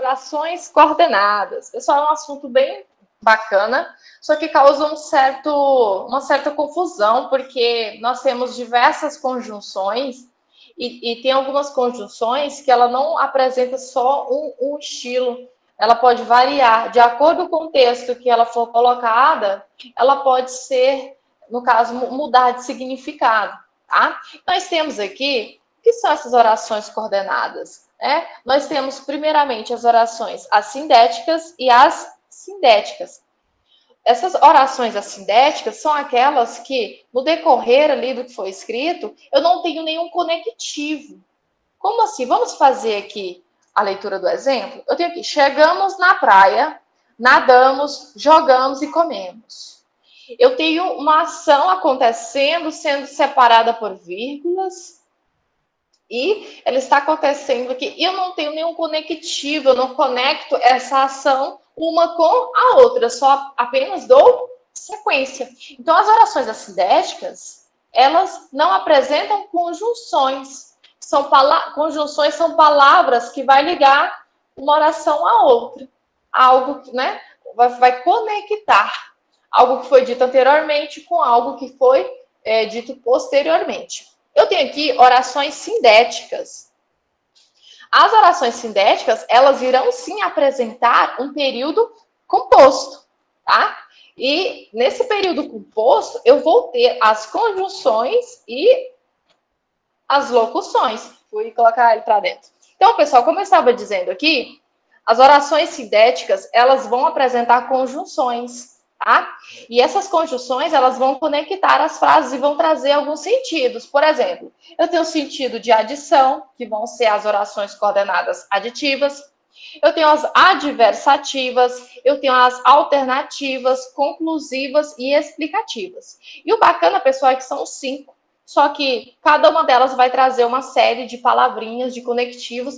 orações coordenadas. Pessoal, é um assunto bem bacana, só que causa uma certa confusão, porque nós temos diversas conjunções e tem algumas conjunções que ela não apresenta só um estilo, ela pode variar. De acordo com o contexto que ela for colocada, ela pode ser, no caso, mudar de significado, tá? Nós temos aqui, o que são essas orações coordenadas? Nós temos, primeiramente, as orações assindéticas e as sindéticas. Essas orações assindéticas são aquelas que, no decorrer ali do que foi escrito, eu não tenho nenhum conectivo. Como assim? Vamos fazer aqui a leitura do exemplo? Eu tenho aqui, chegamos na praia, nadamos, jogamos e comemos. Eu tenho uma ação acontecendo, sendo separada por vírgulas, e ela está acontecendo aqui, e eu não tenho nenhum conectivo, eu não conecto essa ação uma com a outra, só apenas dou sequência. Então, as orações assindéticas, elas não apresentam conjunções. Conjunções são palavras que vai ligar uma oração à outra. Algo que, vai conectar algo que foi dito anteriormente com algo que foi dito posteriormente. Eu tenho aqui orações sindéticas. As orações sindéticas, elas irão sim apresentar um período composto, tá? E nesse período composto, eu vou ter as conjunções e as locuções. Fui colocar ele para dentro. Então, pessoal, como eu estava dizendo aqui, as orações sindéticas, elas vão apresentar conjunções, tá? E essas conjunções, elas vão conectar as frases e vão trazer alguns sentidos. Por exemplo, eu tenho o sentido de adição, que vão ser as orações coordenadas aditivas. Eu tenho as adversativas, eu tenho as alternativas, conclusivas e explicativas. E o bacana, pessoal, é que são 5. Só que cada uma delas vai trazer uma série de palavrinhas, de conectivos,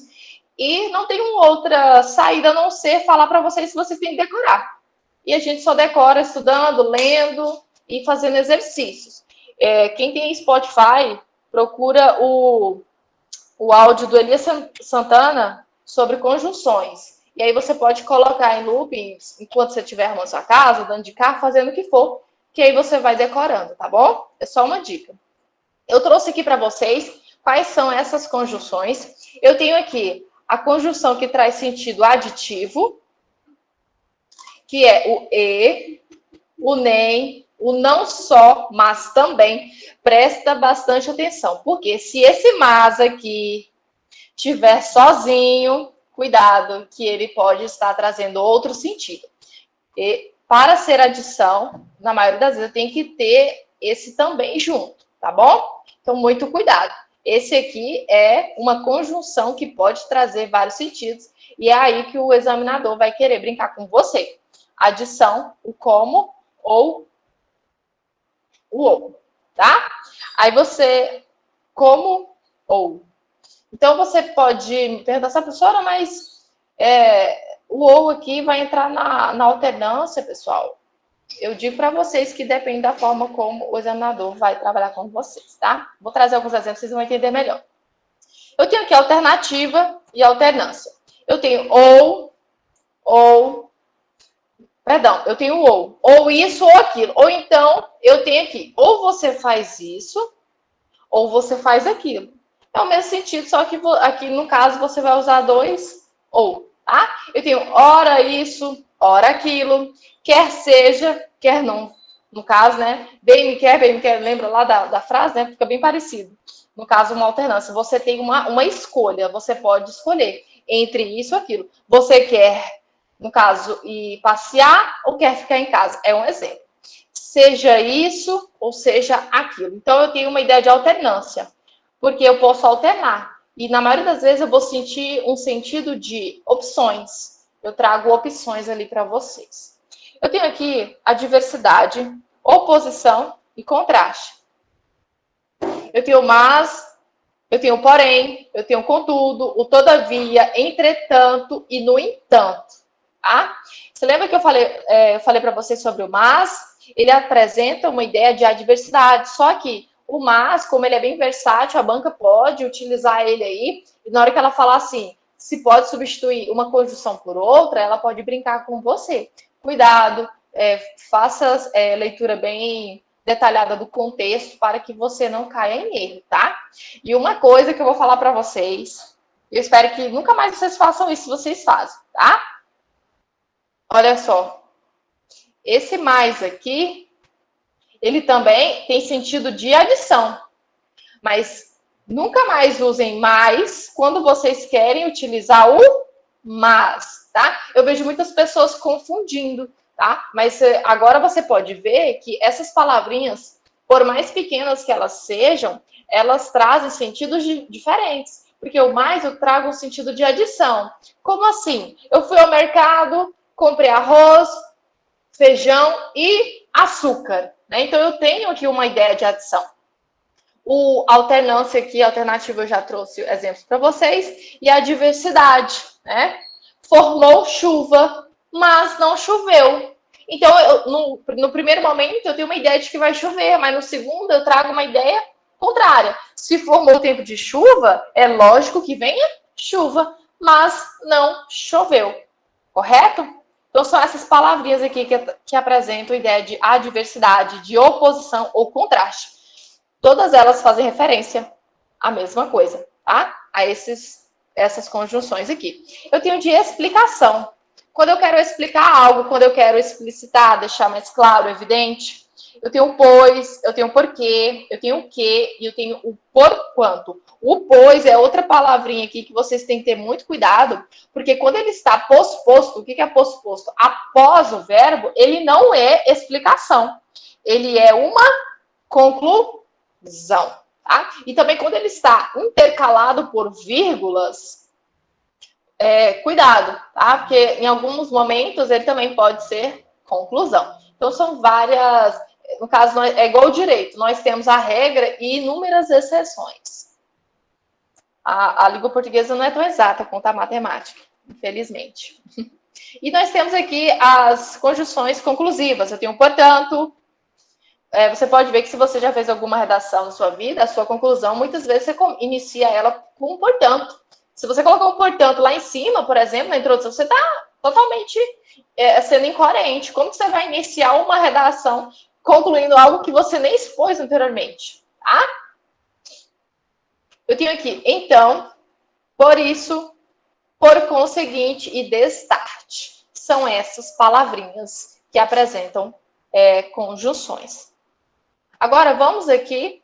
e não tem uma outra saída a não ser falar para vocês se vocês têm que decorar. E a gente só decora estudando, lendo e fazendo exercícios. Quem tem Spotify, procura o áudio do Elias Santana sobre conjunções. E aí você pode colocar em looping enquanto você estiver arrumando sua casa, dando de carro, fazendo o que for, que aí você vai decorando, tá bom? É só uma dica. Eu trouxe aqui para vocês quais são essas conjunções. Eu tenho aqui a conjunção que traz sentido aditivo, que é o e, o nem, o não só, mas também. Presta bastante atenção, porque se esse mas aqui estiver sozinho, cuidado, que ele pode estar trazendo outro sentido. E para ser adição, na maioria das vezes, tem que ter esse também junto, tá bom? Então, muito cuidado. Esse aqui é uma conjunção que pode trazer vários sentidos, e é aí que o examinador vai querer brincar com você. Adição, o como ou o ou, tá? Aí você, como ou. Então, você pode me perguntar assim, professora, mas o ou aqui vai entrar na alternância, pessoal. Eu digo para vocês que depende da forma como o examinador vai trabalhar com vocês, tá? Vou trazer alguns exemplos, vocês vão entender melhor. Eu tenho aqui alternativa e alternância. Eu tenho eu tenho ou isso ou aquilo. Ou então, eu tenho aqui, ou você faz isso, ou você faz aquilo. É o mesmo sentido, só que aqui, no caso, você vai usar dois ou, tá? Eu tenho ora isso, ora aquilo, quer seja, quer não. No caso, né? Bem me quer, lembra lá da frase, né? Fica bem parecido. No caso, uma alternância. Você tem uma escolha, você pode escolher entre isso e aquilo. Você quer, no caso, ir passear ou quer ficar em casa? É um exemplo. Seja isso ou seja aquilo. Então, eu tenho uma ideia de alternância, porque eu posso alternar. E, na maioria das vezes, eu vou sentir um sentido de opções. Eu trago opções ali para vocês. Eu tenho aqui a diversidade, oposição e contraste. Eu tenho mas, eu tenho porém, eu tenho contudo, o todavia, entretanto e no entanto. Tá? Você lembra que eu falei para vocês sobre o mas? Ele apresenta uma ideia de adversidade, só que o mas, como ele é bem versátil, a banca pode utilizar ele aí, e na hora que ela falar assim, se pode substituir uma conjunção por outra, ela pode brincar com você. Cuidado, faça leitura bem detalhada do contexto para que você não caia em erro, tá? E uma coisa que eu vou falar para vocês, eu espero que nunca mais vocês façam isso se vocês fazem, tá? Olha só. Esse mais aqui, ele também tem sentido de adição. Mas nunca mais usem mais quando vocês querem utilizar o mas, tá? Eu vejo muitas pessoas confundindo, tá? Mas agora você pode ver que essas palavrinhas, por mais pequenas que elas sejam, elas trazem sentidos diferentes. Porque o mais eu trago um sentido de adição. Como assim? Eu fui ao mercado, comprei arroz, feijão e açúcar, né? Então eu tenho aqui uma ideia de adição. O alternância aqui, alternativa, eu já trouxe exemplos para vocês. E a diversidade, né? Formou chuva, mas não choveu. Então, no primeiro momento, eu tenho uma ideia de que vai chover, mas no segundo, eu trago uma ideia contrária. Se formou o tempo de chuva, é lógico que venha chuva, mas não choveu. Correto? Então, são essas palavrinhas aqui que apresentam a ideia de adversidade, de oposição ou contraste. Todas elas fazem referência à mesma coisa, tá? A essas conjunções aqui. Eu tenho de explicação. Quando eu quero explicar algo, quando eu quero explicitar, deixar mais claro, evidente, eu tenho o pois, eu tenho o porquê, eu tenho o que e eu tenho o porquanto. O pois é outra palavrinha aqui que vocês têm que ter muito cuidado, porque quando ele está posposto, o que é posposto? Após o verbo, ele não é explicação. Ele é uma conclusão. Tá? E também quando ele está intercalado por vírgulas, cuidado, tá? Porque em alguns momentos ele também pode ser conclusão. Então são várias, no caso é igual ao direito, nós temos a regra e inúmeras exceções. A língua portuguesa não é tão exata quanto a matemática, infelizmente. E nós temos aqui as conjunções conclusivas. Eu tenho portanto. Você pode ver que se você já fez alguma redação na sua vida, a sua conclusão, muitas vezes você inicia ela com um portanto. Se você colocar um portanto lá em cima, por exemplo, na introdução, você está totalmente sendo incoerente. Como que você vai iniciar uma redação concluindo algo que você nem expôs anteriormente? Tá? Eu tenho aqui, então, por isso, por conseguinte e destarte. São essas palavrinhas que apresentam conjunções. Agora, vamos aqui,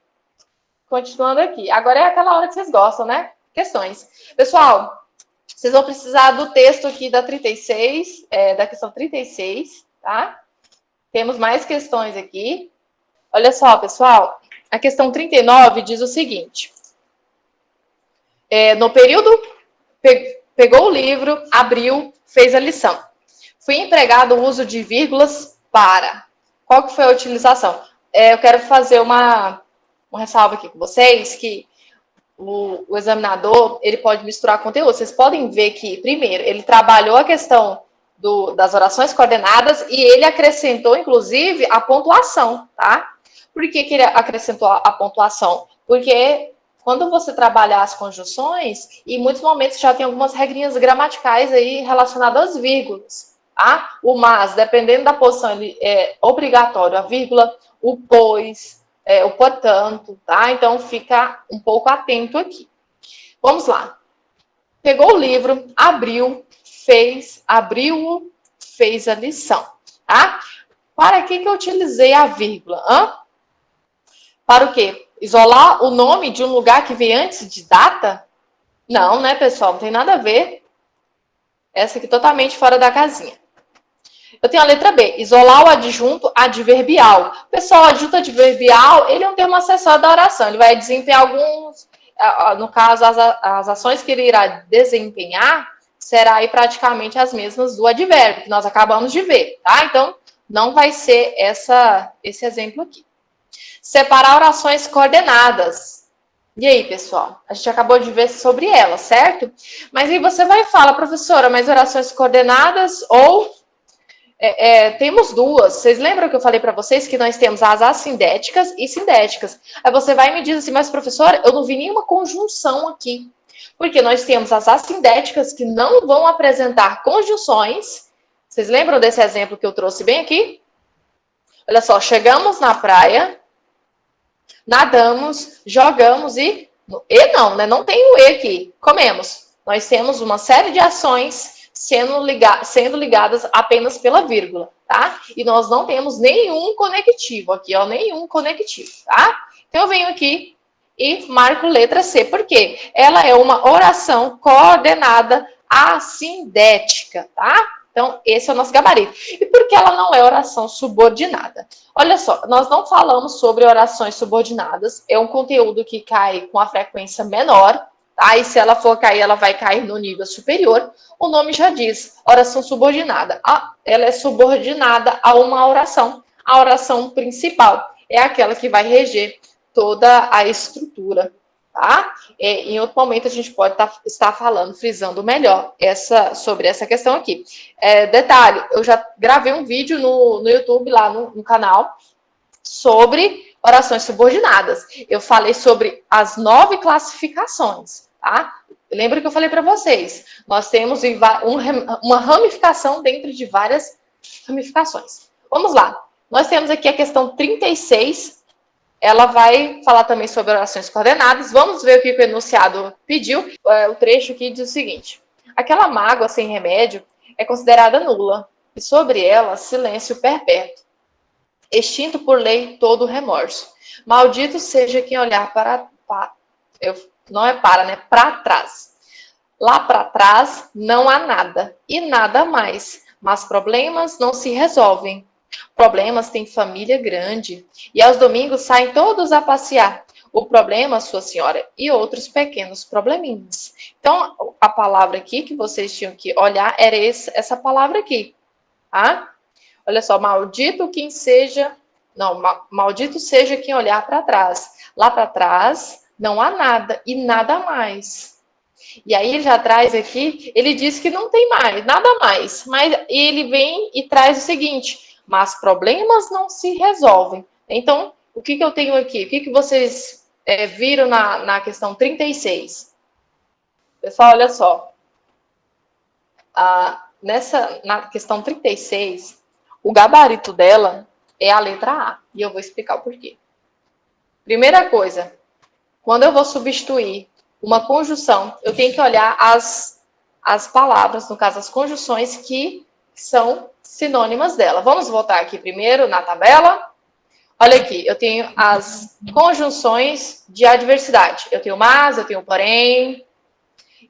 continuando aqui. Agora é aquela hora que vocês gostam, né? Questões. Pessoal, vocês vão precisar do texto aqui da 36, da questão 36, tá? Temos mais questões aqui. Olha só, pessoal, a questão 39 diz o seguinte. No período, pegou o livro, abriu, fez a lição. Foi empregado o uso de vírgulas para. Qual que foi a utilização? Eu quero fazer uma ressalva aqui com vocês, que o examinador, ele pode misturar conteúdo. Vocês podem ver que, primeiro, ele trabalhou a questão das orações coordenadas e ele acrescentou, inclusive, a pontuação, tá? Por que ele acrescentou a pontuação? Porque quando você trabalhar as conjunções, em muitos momentos já tem algumas regrinhas gramaticais aí relacionadas às vírgulas, tá? O mas, dependendo da posição, ele é obrigatório a vírgula, o pois, o portanto, tá? Então, fica um pouco atento aqui. Vamos lá. Pegou o livro, abriu, fez a lição, tá? Para que eu utilizei a vírgula? Para o quê? Isolar o nome de um lugar que veio antes de data? Não, né, pessoal? Não tem nada a ver. Essa aqui totalmente fora da casinha. Eu tenho a letra B, isolar o adjunto adverbial. Pessoal, o adjunto adverbial, ele é um termo acessório da oração. Ele vai desempenhar alguns, no caso, as ações que ele irá desempenhar, será aí praticamente as mesmas do advérbio, que nós acabamos de ver, tá? Então, não vai ser esse exemplo aqui. Separar orações coordenadas. E aí, pessoal? A gente acabou de ver sobre elas, certo? Mas aí você vai falar, professora, mas orações coordenadas ou... temos duas. Vocês lembram que eu falei para vocês que nós temos as assindéticas e sindéticas? Aí você vai e me diz assim, mas professora, eu não vi nenhuma conjunção aqui. Porque nós temos as assindéticas que não vão apresentar conjunções. Vocês lembram desse exemplo que eu trouxe bem aqui? Olha só, chegamos na praia, nadamos, jogamos e não, né? Não tem o e aqui. Comemos. Nós temos uma série de ações sendo ligadas apenas pela vírgula, tá? E nós não temos nenhum conectivo aqui, ó, nenhum conectivo, tá? Então eu venho aqui e marco letra C, porque ela é uma oração coordenada assindética, tá? Então, esse é o nosso gabarito. E por que ela não é oração subordinada? Olha só, nós não falamos sobre orações subordinadas, é um conteúdo que cai com a frequência menor, tá? E se ela for cair, ela vai cair no nível superior. O nome já diz, oração subordinada. Ela é subordinada a uma oração. A oração principal é aquela que vai reger toda a estrutura, tá? Em outro momento a gente pode estar falando, frisando melhor sobre essa questão aqui. Detalhe, eu já gravei um vídeo no YouTube, lá no canal, sobre orações subordinadas. Eu falei sobre as 9 classificações, tá? Lembra que eu falei para vocês, nós temos uma ramificação dentro de várias ramificações. Vamos lá, nós temos aqui a questão 36, ela vai falar também sobre orações coordenadas. Vamos ver o que o enunciado pediu. O trecho aqui diz o seguinte: aquela mágoa sem remédio é considerada nula, e sobre ela silêncio perpétuo. Extinto por lei todo remorso. Maldito seja quem olhar para trás. Lá para trás não há nada, e nada mais. Mas problemas não se resolvem. Problemas têm família grande, e aos domingos saem todos a passear. O problema, sua senhora, e outros pequenos probleminhas. Então, a palavra aqui que vocês tinham que olhar era essa palavra aqui, tá? Olha só, maldito seja quem olhar para trás. Lá para trás não há nada, e nada mais. E aí ele já traz aqui, ele diz que não tem mais, nada mais. Mas ele vem e traz o seguinte: mas problemas não se resolvem. Então, o que eu tenho aqui? O que vocês viram na questão 36? Pessoal, olha só. Na questão 36, o gabarito dela é a letra A. E eu vou explicar o porquê. Primeira coisa, quando eu vou substituir uma conjunção, eu tenho que olhar as palavras, no caso, as conjunções que são sinônimas dela. Vamos voltar aqui primeiro na tabela. Olha aqui, eu tenho as conjunções de adversidade. Eu tenho mas, eu tenho porém,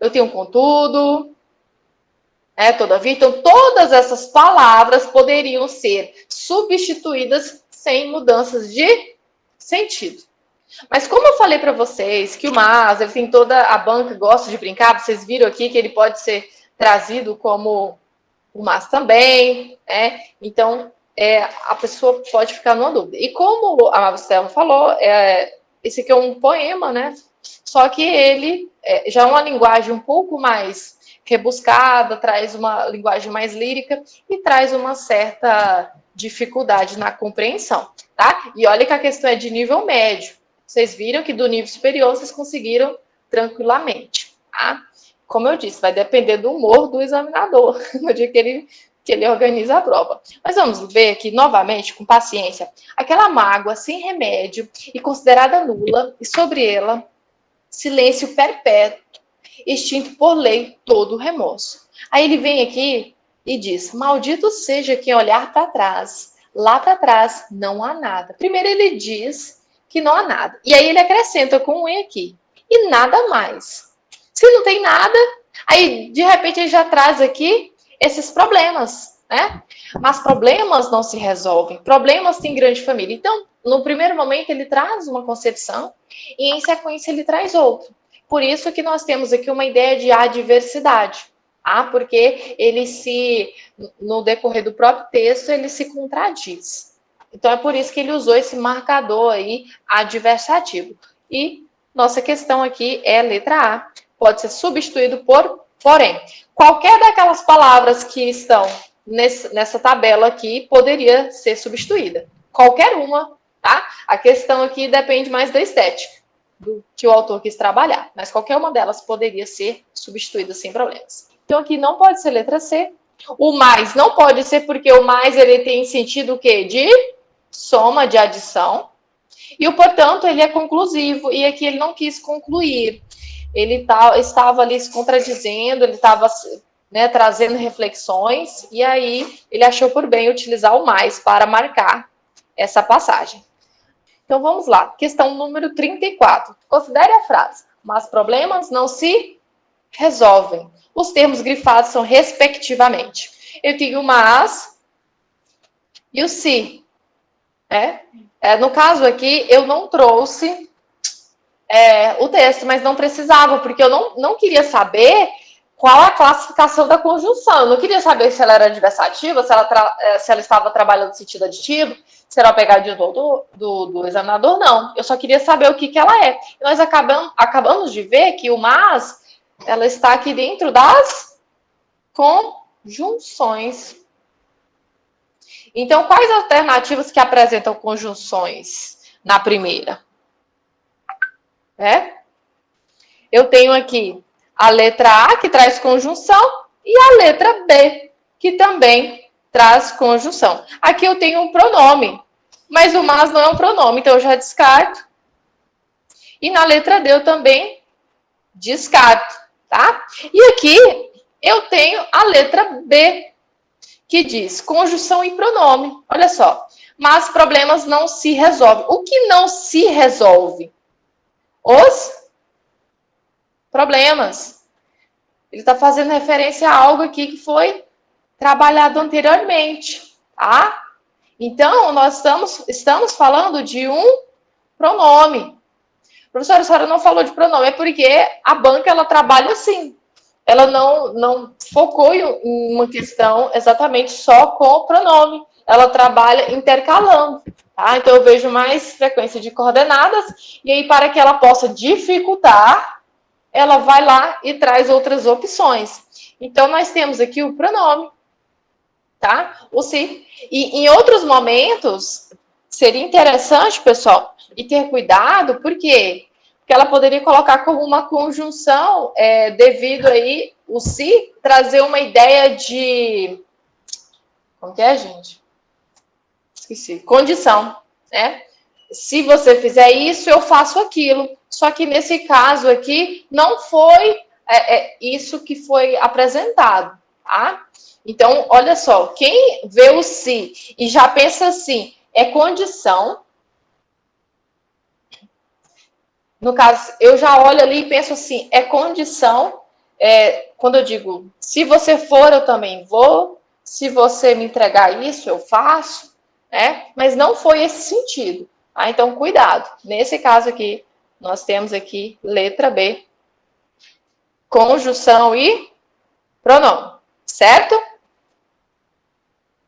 eu tenho contudo, todavia. Então, todas essas palavras poderiam ser substituídas sem mudanças de sentido. Mas como eu falei para vocês que o mas, ele tem toda a banca, gosta de brincar, vocês viram aqui que ele pode ser trazido como o mas também, Então, a pessoa pode ficar numa dúvida. E como a Marcela falou, esse aqui é um poema, né? Só que ele já é uma linguagem um pouco mais rebuscada, traz uma linguagem mais lírica e traz uma certa dificuldade na compreensão, tá? E olha que a questão é de nível médio. Vocês viram que do nível superior vocês conseguiram tranquilamente, tá? Como eu disse, vai depender do humor do examinador no dia que ele organiza a prova. Mas vamos ver aqui novamente, com paciência. Aquela mágoa sem remédio e considerada nula, e sobre ela, silêncio perpétuo, extinto por lei todo remorso. Aí ele vem aqui e diz: maldito seja quem olhar para trás. Lá para trás não há nada. Primeiro ele diz que não há nada. E aí ele acrescenta com um e aqui. E nada mais. Se não tem nada, aí de repente ele já traz aqui esses problemas, né? Mas problemas não se resolvem. Problemas têm grande família. Então, no primeiro momento ele traz uma concepção e em sequência ele traz outra. Por isso que nós temos aqui uma ideia de adversidade. Porque no decorrer do próprio texto, ele se contradiz. Então, é por isso que ele usou esse marcador aí, adversativo. E nossa questão aqui é a letra A. Pode ser substituído por porém. Qualquer daquelas palavras que estão nessa tabela aqui poderia ser substituída. Qualquer uma, tá? A questão aqui depende mais da estética. do que o autor quis trabalhar, mas qualquer uma delas poderia ser substituída sem problemas. Então aqui não pode ser letra C. O mais não pode ser porque o mais ele tem sentido o quê? De soma, de adição. E o portanto ele é conclusivo e aqui ele não quis concluir. Ele estava ali se contradizendo, ele estava, né, trazendo reflexões e aí ele achou por bem utilizar o mais para marcar essa passagem. Então vamos lá, questão número 34. Considere a frase, mas problemas não se resolvem. Os termos grifados são respectivamente. Eu tenho o mas e o se. No caso aqui, eu não trouxe o texto, mas não precisava, porque eu não queria saber qual a classificação da conjunção. Eu não queria saber se ela era adversativa, se ela estava trabalhando no sentido aditivo, se era uma pegadinha do examinador, não. Eu só queria saber o que ela é. E nós acabamos de ver que o mas, ela está aqui dentro das conjunções. Então, quais alternativas que apresentam conjunções na primeira? Eu tenho aqui a letra A, que traz conjunção, e a letra B, que também traz conjunção. Aqui eu tenho um pronome, mas o mas não é um pronome, então eu já descarto. E na letra D eu também descarto, tá? E aqui eu tenho a letra B, que diz conjunção e pronome. Olha só, mas problemas não se resolvem. O que não se resolve? Os problemas. Ele está fazendo referência a algo aqui que foi trabalhado anteriormente, tá? Então, nós estamos falando de um pronome. Professora, a senhora não falou de pronome, é porque a banca, ela trabalha assim. Ela não focou em uma questão exatamente só com o pronome. Ela trabalha intercalando, tá? Então, eu vejo mais frequência de coordenadas, e aí, para que ela possa dificultar, ela vai lá e traz outras opções. Então, nós temos aqui o pronome, tá? O se. E em outros momentos, seria interessante, pessoal, e ter cuidado, por quê? Porque ela poderia colocar como uma conjunção, devido aí, o se trazer uma ideia de... Como que é, gente? Esqueci. Condição, né? Se você fizer isso, eu faço aquilo. Só que nesse caso aqui, não foi isso que foi apresentado, tá? Então, olha só, quem vê o se e já pensa assim, é condição. No caso, eu já olho ali e penso assim, é condição. Quando eu digo, se você for, eu também vou. Se você me entregar isso, eu faço. Mas não foi esse sentido. Ah, então, cuidado. Nesse caso aqui, nós temos aqui letra B, conjunção e pronome, certo?